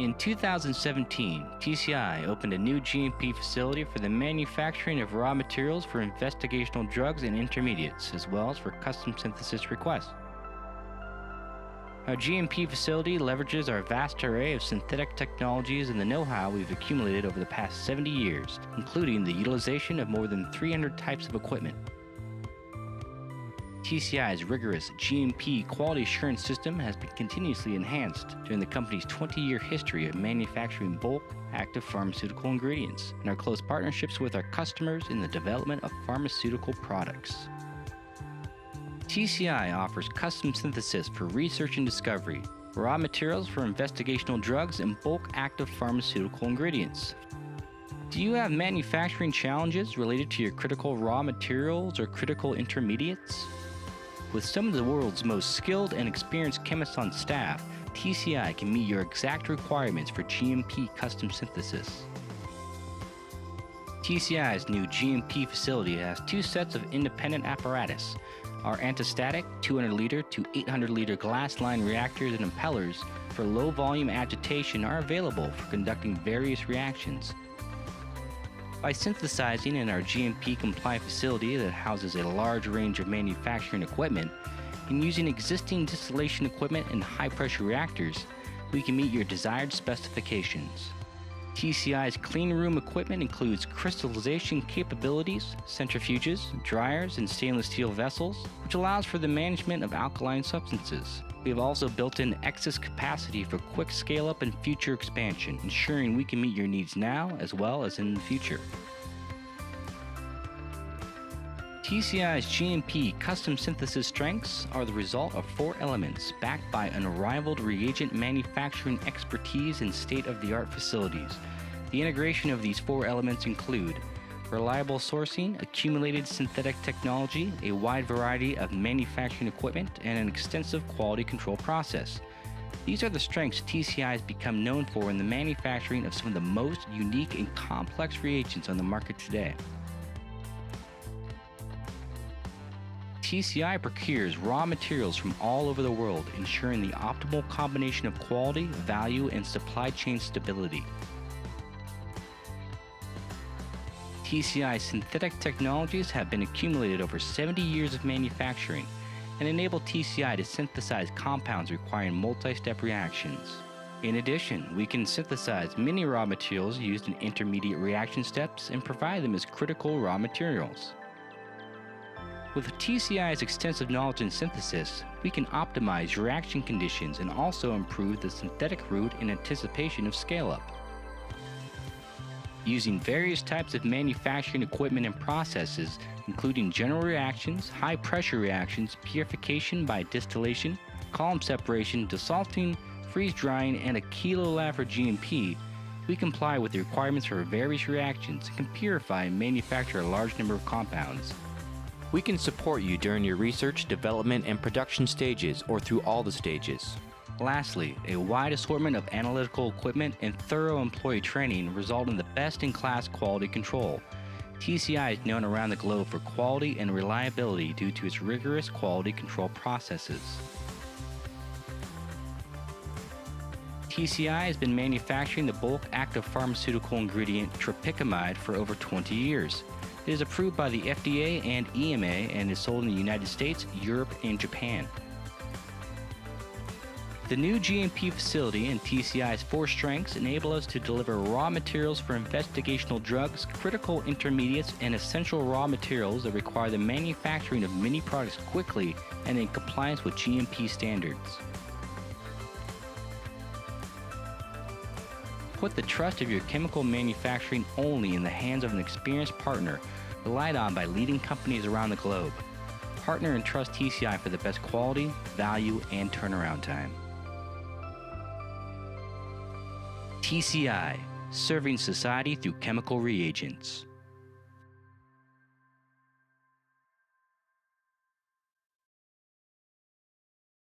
In 2017, TCI opened a new GMP facility for the manufacturing of raw materials for investigational drugs and intermediates, as well as for custom synthesis requests. Our GMP facility leverages our vast array of synthetic technologies and the know-how we've accumulated over the past 70 years, including the utilization of more than 300 types of equipment. TCI's rigorous GMP quality assurance system has been continuously enhanced during the company's 20-year history of manufacturing bulk, active pharmaceutical ingredients, and our close partnerships with our customers in the development of pharmaceutical products. TCI offers custom synthesis for research and discovery, raw materials for investigational drugs, and bulk active pharmaceutical ingredients. Do you have manufacturing challenges related to your critical raw materials or critical intermediates? With some of the world's most skilled and experienced chemists on staff, TCI can meet your exact requirements for GMP custom synthesis. TCI's new GMP facility has two sets of independent apparatus. Our antistatic 200-liter to 800-liter glass line reactors and impellers for low-volume agitation are available for conducting various reactions. By synthesizing in our GMP-compliant facility that houses a large range of manufacturing equipment and using existing distillation equipment and high-pressure reactors, we can meet your desired specifications. TCI's clean room equipment includes crystallization capabilities, centrifuges, dryers, and stainless steel vessels, which allows for the management of alkaline substances. We have also built in excess capacity for quick scale-up and future expansion, ensuring we can meet your needs now as well as in the future. TCI's GMP custom synthesis strengths are the result of four elements backed by unrivaled reagent manufacturing expertise and state-of-the-art facilities. The integration of these four elements include reliable sourcing, accumulated synthetic technology, a wide variety of manufacturing equipment, and an extensive quality control process. These are the strengths TCI has become known for in the manufacturing of some of the most unique and complex reagents on the market today. TCI procures raw materials from all over the world, ensuring the optimal combination of quality, value, and supply chain stability. TCI's synthetic technologies have been accumulated over 70 years of manufacturing and enable TCI to synthesize compounds requiring multi-step reactions. In addition, we can synthesize many raw materials used in intermediate reaction steps and provide them as critical raw materials. With TCI's extensive knowledge in synthesis, we can optimize reaction conditions and also improve the synthetic route in anticipation of scale-up. Using various types of manufacturing equipment and processes, including general reactions, high-pressure reactions, purification by distillation, column separation, desalting, freeze-drying, and a kilo lab for GMP, we comply with the requirements for various reactions and can purify and manufacture a large number of compounds. We can support you during your research, development, and production stages or through all the stages. Lastly, a wide assortment of analytical equipment and thorough employee training result in the best-in-class quality control. TCI is known around the globe for quality and reliability due to its rigorous quality control processes. TCI has been manufacturing the bulk active pharmaceutical ingredient tropicamide for over 20 years. It is approved by the FDA and EMA and is sold in the United States, Europe, and Japan. The new GMP facility and TCI's four strengths enable us to deliver raw materials for investigational drugs, critical intermediates, and essential raw materials that require the manufacturing of many products quickly and in compliance with GMP standards. Put the trust of your chemical manufacturing only in the hands of an experienced partner, relied on by leading companies around the globe. Partner and trust TCI for the best quality, value, and turnaround time. TCI, serving society through chemical reagents.